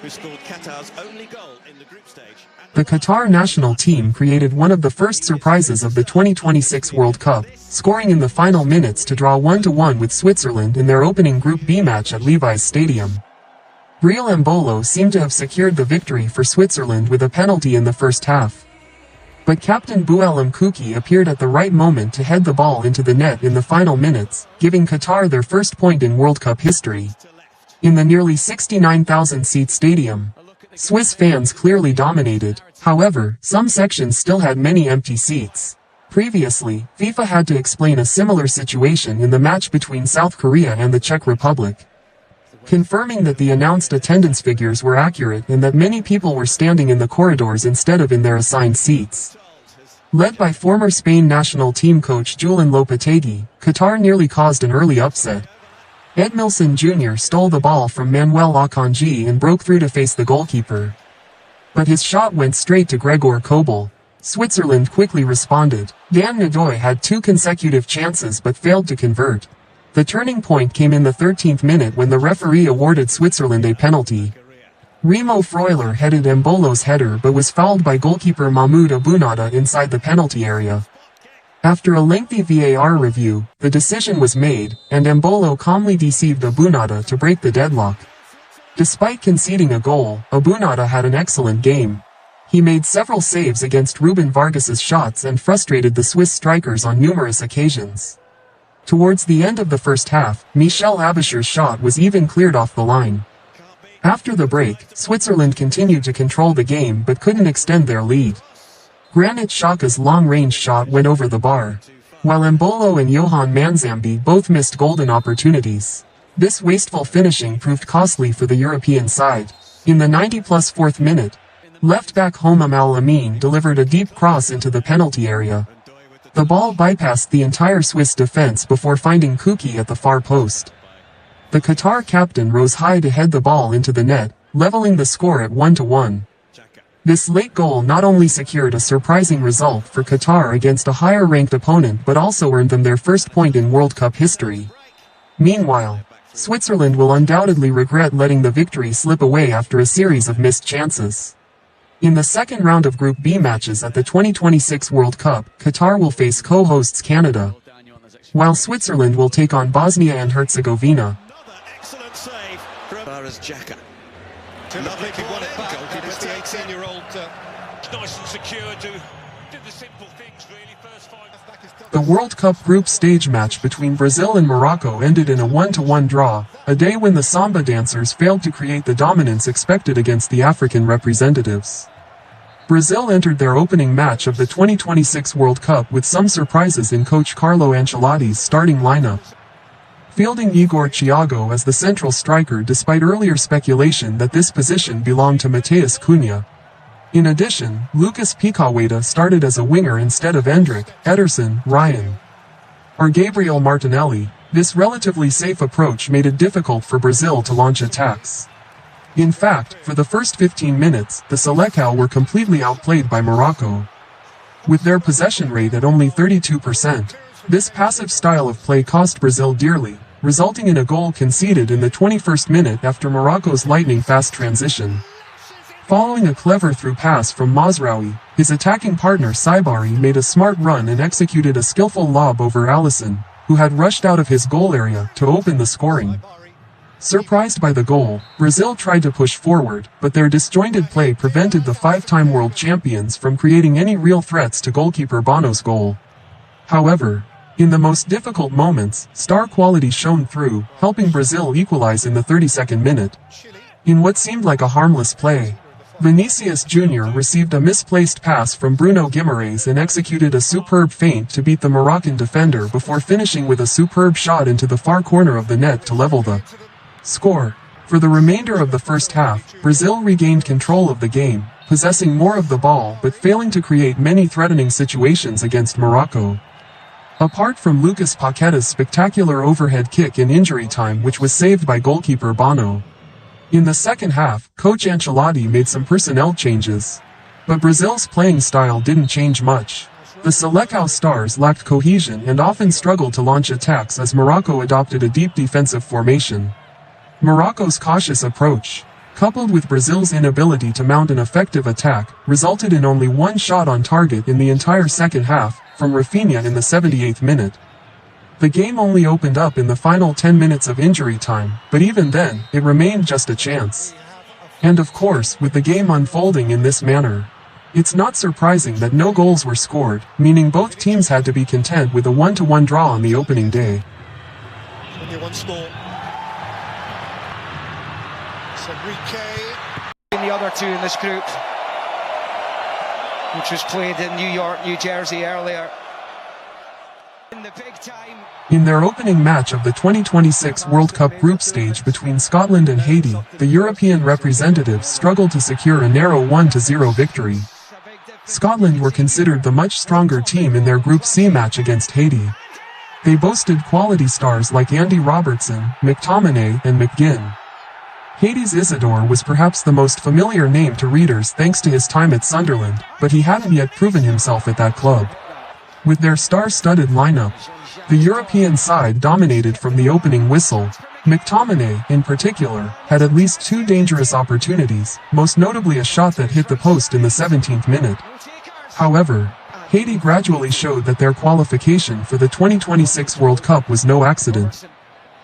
Who scored Qatar's only goal in the group stage. The Qatar national team created one of the first surprises of the 2026 World Cup, scoring in the final minutes to draw 1-1 with Switzerland in their opening Group B match at Levi's Stadium. Real Embolo seemed to have secured the victory for Switzerland with a penalty in the first half. But captain Boualem Kouki appeared at the right moment to head the ball into the net in the final minutes, giving Qatar their first point in World Cup history. In the nearly 69,000-seat stadium, Swiss fans clearly dominated. However, some sections still had many empty seats. Previously, FIFA had to explain a similar situation in the match between South Korea and the Czech Republic, confirming that the announced attendance figures were accurate and that many people were standing in the corridors instead of in their assigned seats. Led by former Spain national team coach Julen Lopetegui, Qatar nearly caused an early upset. Edmilson Jr. stole the ball from Manuel Akanji and broke through to face the goalkeeper. But his shot went straight to Gregor Kobel. Switzerland quickly responded. Dan Nadoy had 2 consecutive chances but failed to convert. The turning point came in the 13th minute when the referee awarded Switzerland a penalty. Remo Freuler headed Embolo's header but was fouled by goalkeeper Mahmoud Abunada inside the penalty area. After a lengthy VAR review, the decision was made, and Embolo calmly deceived Abunada to break the deadlock. Despite conceding a goal, Abunada had an excellent game. He made several saves against Ruben Vargas's shots and frustrated the Swiss strikers on numerous occasions. Towards the end of the first half, Michel Abisher's shot was even cleared off the line. After the break, Switzerland continued to control the game but couldn't extend their lead. Granit Xhaka's long-range shot went over the bar, while Embolo and Johan Manzambi both missed golden opportunities. This wasteful finishing proved costly for the European side. In the 90-plus 4th minute, left-back Homam Al-Amin delivered a deep cross into the penalty area. The ball bypassed the entire Swiss defense before finding Kouki at the far post. The Qatar captain rose high to head the ball into the net, leveling the score at 1-1. This late goal not only secured a surprising result for Qatar against a higher-ranked opponent but also earned them their first point in World Cup history. Meanwhile, Switzerland will undoubtedly regret letting the victory slip away after a series of missed chances. In the second round of Group B matches at the 2026 World Cup, Qatar will face co-hosts Canada, while Switzerland will take on Bosnia and Herzegovina. Another excellent save from Xhaka. Lovely ball in. Goalkeeper, the 18-year-old, nice and secure, did the simple things really. First 5. The World Cup group stage match between Brazil and Morocco ended in a 1-1 draw, a day when the samba dancers failed to create the dominance expected against the African representatives. Brazil entered their opening match of the 2026 World Cup with some surprises in coach Carlo Ancelotti's starting lineup, fielding Igor Thiago as the central striker despite earlier speculation that this position belonged to Matheus Cunha. In addition, Lucas Piquet started as a winger instead of Endrick, Ederson, Ryan, or Gabriel Martinelli. This relatively safe approach made it difficult for Brazil to launch attacks. In fact, for the first 15 minutes, the Selecao were completely outplayed by Morocco, with their possession rate at only 32%. This passive style of play cost Brazil dearly, resulting in a goal conceded in the 21st minute after Morocco's lightning-fast transition. Following a clever through pass from Mazraoui, his attacking partner Saibari made a smart run and executed a skillful lob over Alisson, who had rushed out of his goal area to open the scoring. Surprised by the goal, Brazil tried to push forward, but their disjointed play prevented the 5-time world champions from creating any real threats to goalkeeper Bono's goal. However, In the most difficult moments, star quality shone through, helping Brazil equalize in the 32nd minute. In what seemed like a harmless play, Vinicius Jr. received a misplaced pass from Bruno Guimaraes and executed a superb feint to beat the Moroccan defender before finishing with a superb shot into the far corner of the net to level the score. For the remainder of the first half, Brazil regained control of the game, possessing more of the ball but failing to create many threatening situations against Morocco. Apart from Lucas Paqueta's spectacular overhead kick in injury time, which was saved by goalkeeper Bono. In the second half, coach Ancelotti made some personnel changes. But Brazil's playing style didn't change much. The Selecao stars lacked cohesion and often struggled to launch attacks as Morocco adopted a deep defensive formation. Morocco's cautious approach, coupled with Brazil's inability to mount an effective attack, resulted in only one shot on target in the entire second half, from Rafinha in the 78th minute. The game only opened up in the final 10 minutes of injury time, but even then, it remained just a chance. And of course, with the game unfolding in this manner, it's not surprising that no goals were scored, meaning both teams had to be content with a 1-1 draw on the opening day. In the other two in this group, which was played in New York, New Jersey earlier. In the big time. In their opening match of the 2026 World Cup group stage between Scotland and Haiti, the European representatives struggled to secure a narrow 1-0 victory. Scotland were considered the much stronger team in their Group C match against Haiti. They boasted quality stars like Andy Robertson, McTominay, and McGinn. Haiti's Isidore was perhaps the most familiar name to readers thanks to his time at Sunderland, but he hadn't yet proven himself at that club. With their star-studded lineup, the European side dominated from the opening whistle. McTominay, in particular, had at least two dangerous opportunities, most notably a shot that hit the post in the 17th minute. However, Haiti gradually showed that their qualification for the 2026 World Cup was no accident.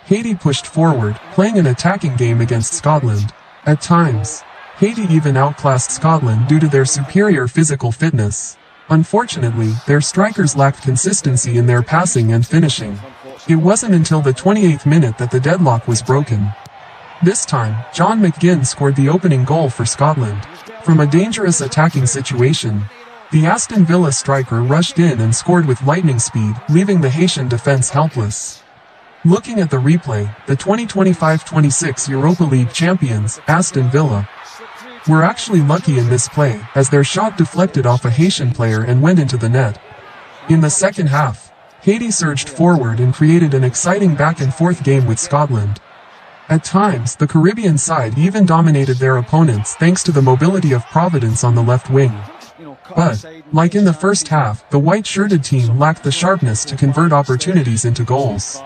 Haiti pushed forward, playing an attacking game against Scotland. At times, Haiti even outclassed Scotland due to their superior physical fitness. Unfortunately, their strikers lacked consistency in their passing and finishing. It wasn't until the 28th minute that the deadlock was broken. This time, John McGinn scored the opening goal for Scotland. From a dangerous attacking situation, the Aston Villa striker rushed in and scored with lightning speed, leaving the Haitian defense helpless. Looking at the replay, the 2025-26 Europa League champions, Aston Villa, were actually lucky in this play, as their shot deflected off a Haitian player and went into the net. In the second half, Haiti surged forward and created an exciting back-and-forth game with Scotland. At times, the Caribbean side even dominated their opponents thanks to the mobility of Providence on the left wing. But, like in the first half, the white-shirted team lacked the sharpness to convert opportunities into goals.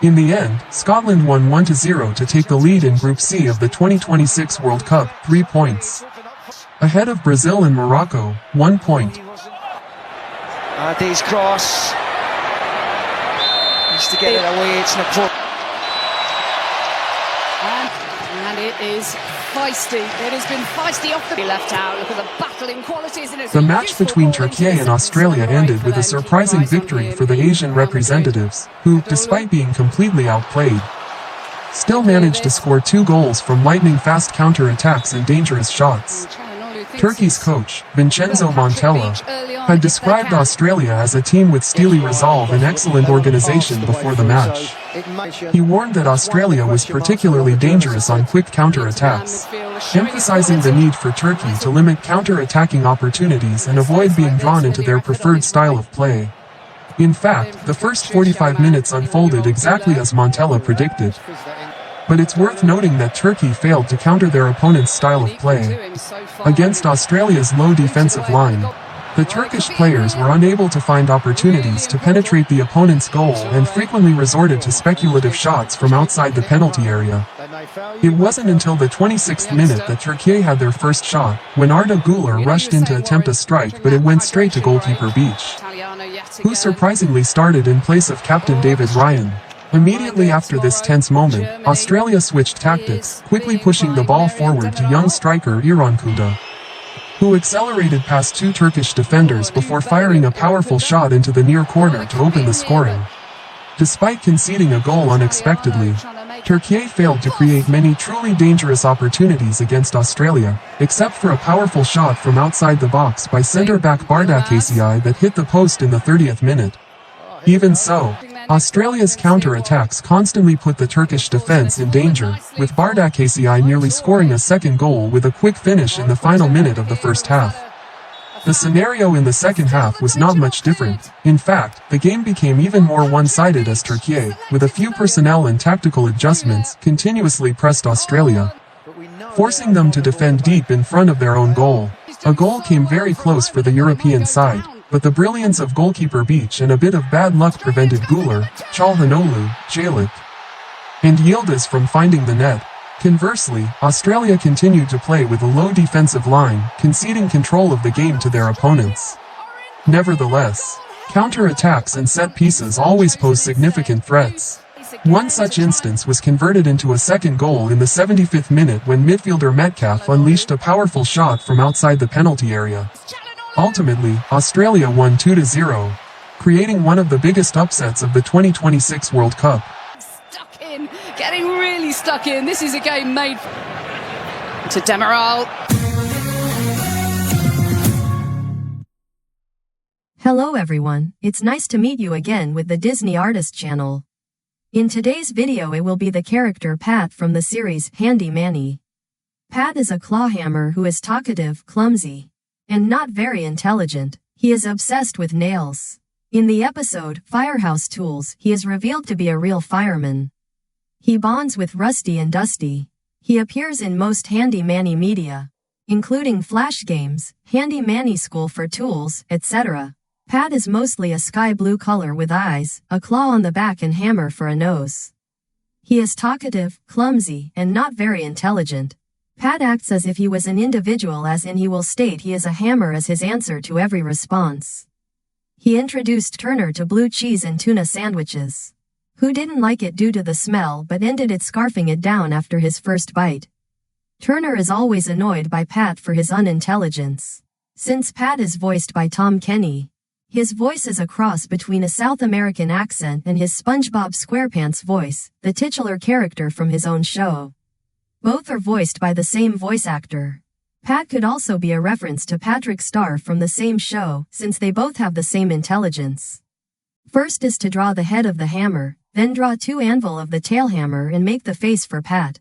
In the end, Scotland won 1-0 to take the lead in Group C of the 2026 World Cup, 3 points. Ahead of Brazil and Morocco, 1 point. Day's cross. Needs to get it away, it's not. And it is feisty. It has been feisty off the left out. Look at the battling qualities in it. The match between Turkey and Australia ended with a surprising victory for the Asian representatives, who, despite being completely outplayed, still managed to score 2 goals from lightning-fast counter-attacks and dangerous shots. Turkey's coach, Vincenzo Montella, had described Australia as a team with steely resolve and excellent organization before the match. He warned that Australia was particularly dangerous on quick counter-attacks, emphasizing the need for Turkey to limit counter-attacking opportunities and avoid being drawn into their preferred style of play. In fact, the first 45 minutes unfolded exactly as Montella predicted. But it's worth noting that Turkey failed to counter their opponent's style of play. Against Australia's low defensive line, the Turkish players were unable to find opportunities to penetrate the opponent's goal and frequently resorted to speculative shots from outside the penalty area. It wasn't until the 26th minute that Turkey had their first shot, when Arda Güler rushed in to attempt a strike, but it went straight to goalkeeper Beach, who surprisingly started in place of captain David Ryan. Immediately after this tense moment, Australia switched tactics, quickly pushing the ball forward to young striker Iran Kuda. who accelerated past two Turkish defenders before firing a powerful shot into the near corner to open the scoring. Despite conceding a goal unexpectedly, Turkey failed to create many truly dangerous opportunities against Australia, except for a powerful shot from outside the box by centre-back Bardakşehir that hit the post in the 30th minute. Even so, Australia's counter-attacks constantly put the Turkish defence in danger, with Bardakşehir nearly scoring a second goal with a quick finish in the final minute of the first half. The scenario in the second half was not much different. In fact, the game became even more one-sided as Turkey, with a few personnel and tactical adjustments, continuously pressed Australia, forcing them to defend deep in front of their own goal. A goal came very close for the European side, but the brilliance of goalkeeper Beach and a bit of bad luck prevented Güler, Çalhanoğlu, Jalik, and Yildiz from finding the net. Conversely, Australia continued to play with a low defensive line, conceding control of the game to their opponents. Nevertheless, counter-attacks and set pieces always pose significant threats. One such instance was converted into a second goal in the 75th minute when midfielder Metcalf unleashed a powerful shot from outside the penalty area. Ultimately, Australia won 2-0, creating one of the biggest upsets of the 2026 World Cup. Getting really stuck in. This is a game made to Demiral. Hello everyone, it's nice to meet you again with the Disney Artist channel. In today's video it will be the character Pat from the series Handy Manny. Pat is a clawhammer who is talkative, clumsy, and not very intelligent. He is obsessed with nails. In the episode Firehouse Tools, he is revealed to be a real fireman. He bonds with Rusty and Dusty. He appears in most Handy Manny media, including Flash games, Handy Manny School for Tools, etc. Pat is mostly a sky blue color with eyes, a claw on the back and hammer for a nose. He is talkative, clumsy, and not very intelligent. Pat acts as if he was an individual, as in he will state he is a hammer as his answer to every response. He introduced Turner to blue cheese and tuna sandwiches. Who didn't like it due to the smell but ended it scarfing it down after his first bite. Turner is always annoyed by Pat for his unintelligence. Since Pat is voiced by Tom Kenny, his voice is a cross between a South American accent and his SpongeBob SquarePants voice, the titular character from his own show. Both are voiced by the same voice actor. Pat could also be a reference to Patrick Star from the same show, since they both have the same intelligence. First is to draw the head of the hammer, then draw two anvil of the tail hammer and make the face for Pat.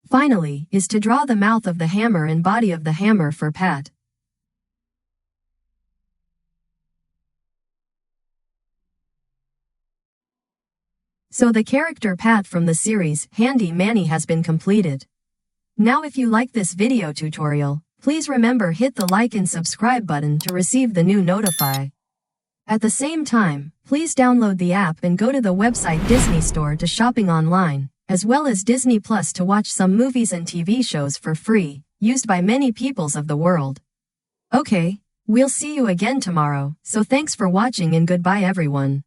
Finally, is to draw the mouth of the hammer and body of the hammer for Pat. So the character Pat from the series Handy Manny has been completed. Now if you like this video tutorial, please remember hit the like and subscribe button to receive the new notify. At the same time, please download the app and go to the website DisneyStore to shopping online, as well as Disney Plus to watch some movies and TV shows for free, used by many peoples of the world. Okay, we'll see you again tomorrow, so thanks for watching and goodbye everyone.